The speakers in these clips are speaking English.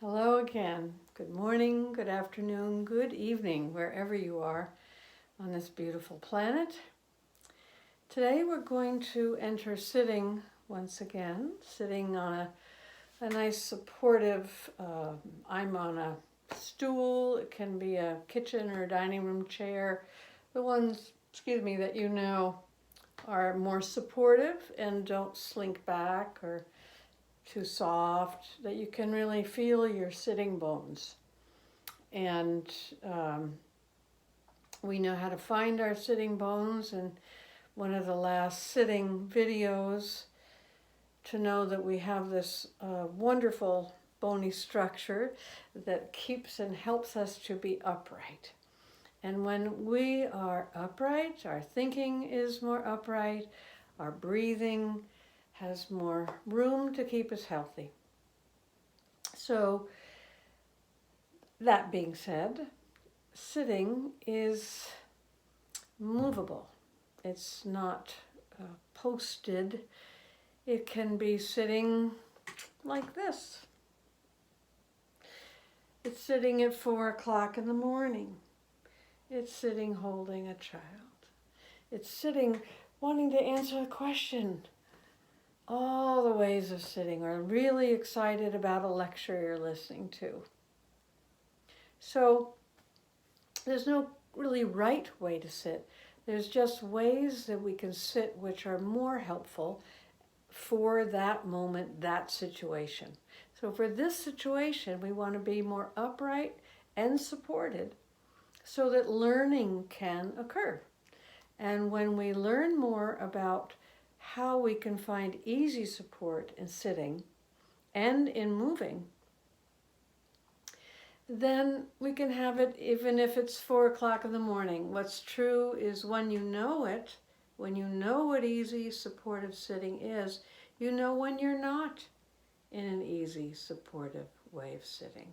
Hello again. Good morning, good afternoon, good evening, wherever you are on this beautiful planet. Today we're going to enter sitting once again, sitting on a nice supportive, I'm on a stool. It can be a kitchen or a dining room chair. The ones, that you know are more supportive and don't slink back or too soft, that you can really feel your sitting bones. And we know how to find our sitting bones in one of the last sitting videos to know that we have this wonderful bony structure that keeps and helps us to be upright. And when we are upright, our thinking is more upright, our breathing has more room to keep us healthy. So, that being said, sitting is movable. It's not posted. It can be sitting like this. It's sitting at 4 o'clock in the morning. It's sitting holding a child. It's sitting wanting to answer a question. All the ways of sitting, or really excited about a lecture you're listening to. So there's no really right way to sit. There's just ways that we can sit which are more helpful for that moment, that situation. So for this situation, we want to be more upright and supported so that learning can occur. And when we learn more about how we can find easy support in sitting and in moving, then we can have it even if it's 4 o'clock in the morning. What's true is when you know it, when you know what easy supportive sitting is, you know when you're not in an easy supportive way of sitting.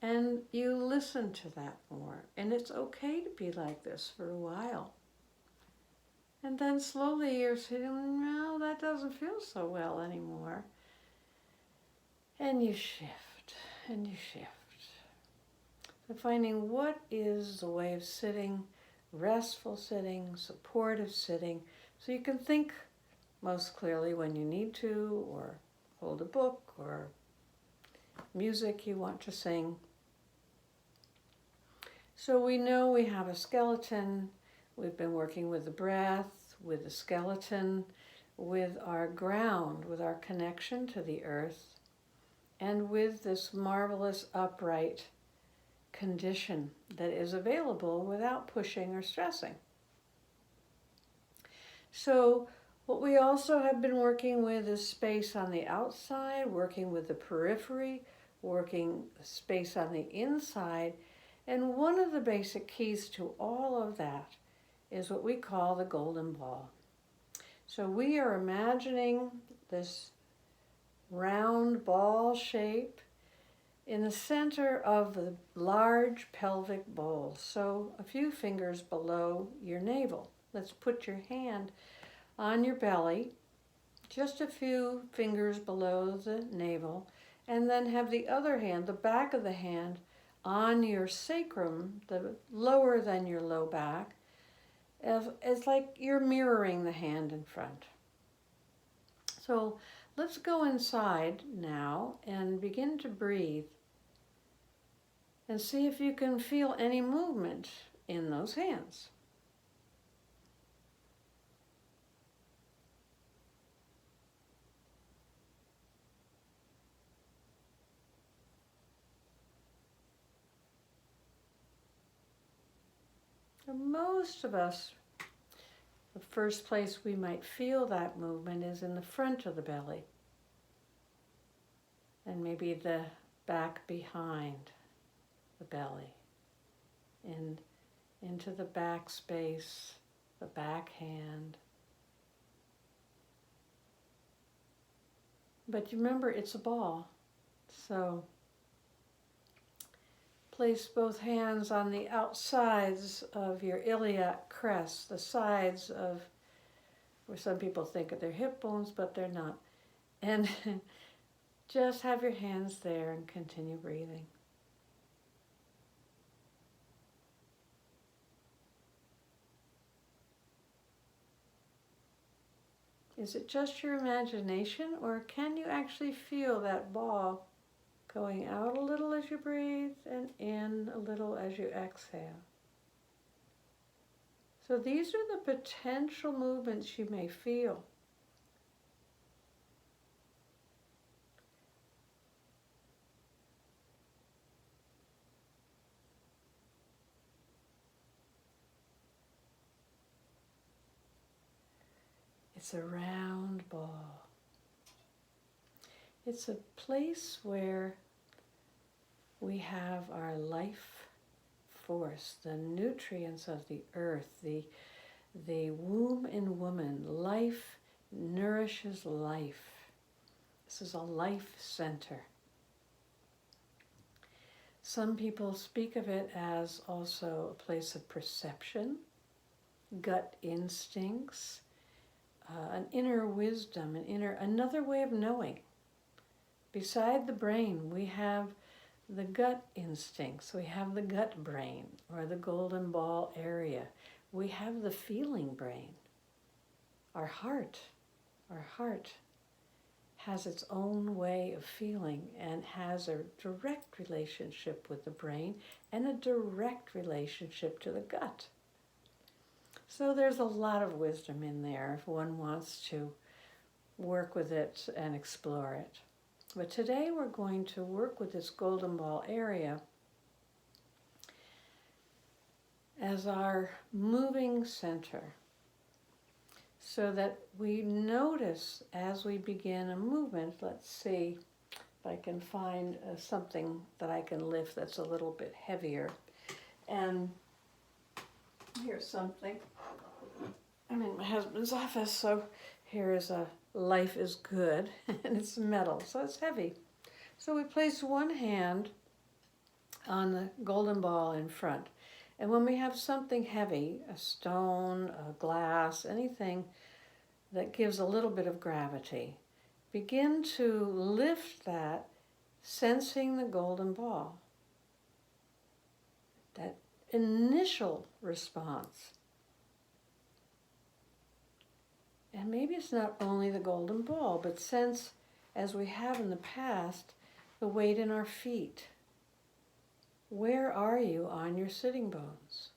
And you listen to that more. And it's okay to be like this for a while. And then slowly you're saying, no, that doesn't feel so well anymore. And you shift, and you shift. So finding what is the way of sitting, restful sitting, supportive sitting, so you can think most clearly when you need to, or hold a book, or music you want to sing. So we know we have a skeleton. We've been working with the breath, with the skeleton, with our ground, with our connection to the earth, and with this marvelous upright condition that is available without pushing or stressing. So what we also have been working with is space on the outside, working with the periphery, working space on the inside. And one of the basic keys to all of that is what we call the golden ball. So we are imagining this round ball shape in the center of the large pelvic bowl, so a few fingers below your navel. Let's put your hand on your belly, just a few fingers below the navel, and then have the other hand, the back of the hand, on your sacrum, the lower than your low back. It's like you're mirroring the hand in front. So let's go inside now and begin to breathe and see if you can feel any movement in those hands. Most of us, the first place we might feel that movement is in the front of the belly, and maybe the back behind the belly, and into the back space, the back hand. But you remember, it's a ball, so place both hands on the outsides of your iliac crest, the sides of, where some people think of their hip bones, but they're not. And Just have your hands there and continue breathing. Is it just your imagination, or can you actually feel that ball going out a little as you breathe and in a little as you exhale? So these are the potential movements you may feel. It's a round ball. It's a place where we have our life force, the nutrients of the earth, the womb in woman. Life nourishes life. This is a life center. Some people speak of it as also a place of perception, gut instincts, an inner wisdom, another way of knowing. Beside the brain, we have the gut instincts. We have the gut brain, or the golden ball area. We have the feeling brain. Our heart has its own way of feeling and has a direct relationship with the brain and a direct relationship to the gut. So there's a lot of wisdom in there if one wants to work with it and explore it. But today we're going to work with this golden ball area as our moving center, so that we notice as we begin a movement. Let's see if I can find something that I can lift that's a little bit heavier. And here's something. I'm in my husband's office, so here is a Life is Good, and it's metal, so it's heavy. So we place one hand on the golden ball in front. And when we have something heavy, a stone, a glass, anything that gives a little bit of gravity, begin to lift that, sensing the golden ball. That initial response. And maybe it's not only the golden ball, but sense, as we have in the past, the weight in our feet. Where are you on your sitting bones?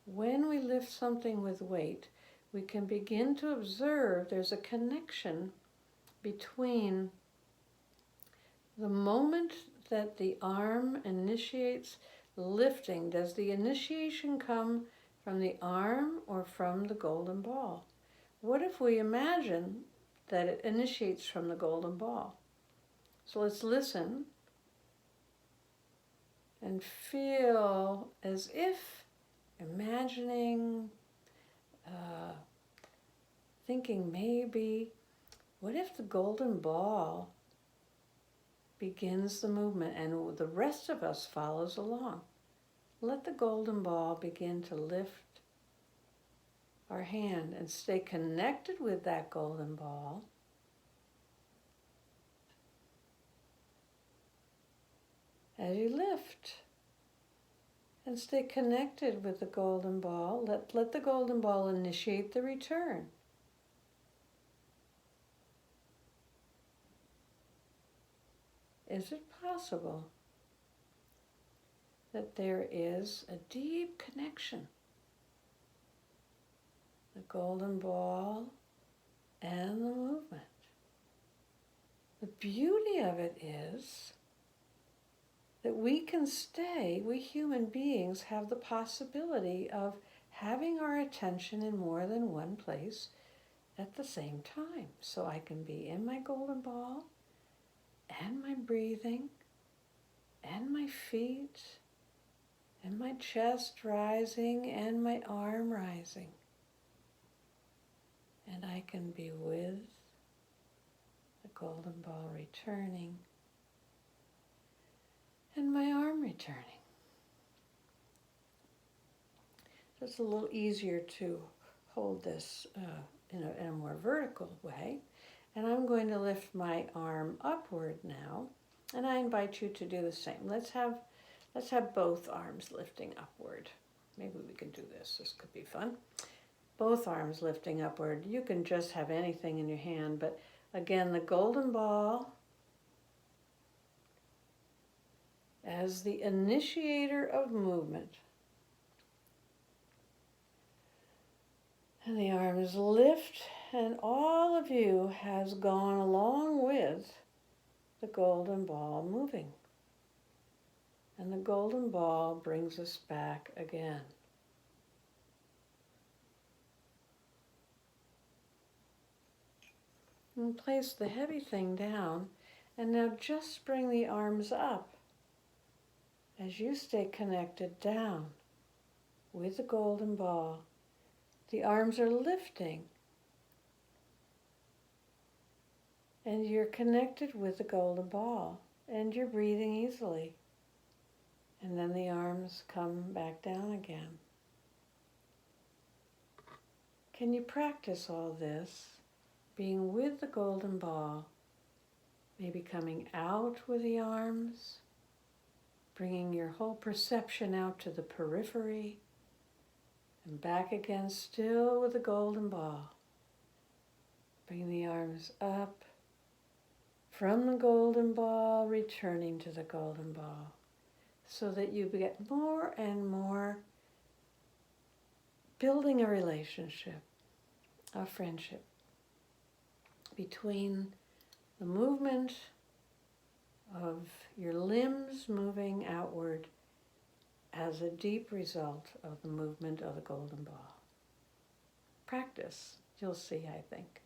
When we lift something with weight, we can begin to observe there's a connection between the moment that the arm initiates lifting. Does the initiation come from the arm or from the golden ball? What if we imagine that it initiates from the golden ball? So let's listen and feel as if imagining, thinking maybe, what if the golden ball begins the movement and the rest of us follows along? Let the golden ball begin to lift our hand and stay connected with that golden ball. As you lift and stay connected with the golden ball, let the golden ball initiate the return. Is it possible that there is a deep connection? The golden ball and the movement. The beauty of it is that we can stay, we human beings have the possibility of having our attention in more than one place at the same time. So I can be in my golden ball and my breathing and my feet and my chest rising and my arm rising. And I can be with the golden ball returning and my arm returning. So it's a little easier to hold this in a more vertical way. And I'm going to lift my arm upward now, and I invite you to do the same. Let's have both arms lifting upward. Maybe we can do this. This could be fun. Both arms lifting upward. You can just have anything in your hand, but again, the golden ball as the initiator of movement. And the arms lift, and all of you has gone along with the golden ball moving. And the golden ball brings us back again. And place the heavy thing down, and now just bring the arms up as you stay connected down with the golden ball. The arms are lifting, and you're connected with the golden ball, and you're breathing easily. And then the arms come back down again. Can you practice all this, being with the golden ball, maybe coming out with the arms, bringing your whole perception out to the periphery, and back again still with the golden ball. Bring the arms up, from the golden ball, returning to the golden ball, so that you get more and more building a relationship, a friendship between the movement of your limbs moving outward as a deep result of the movement of the golden ball. Practice, you'll see, I think.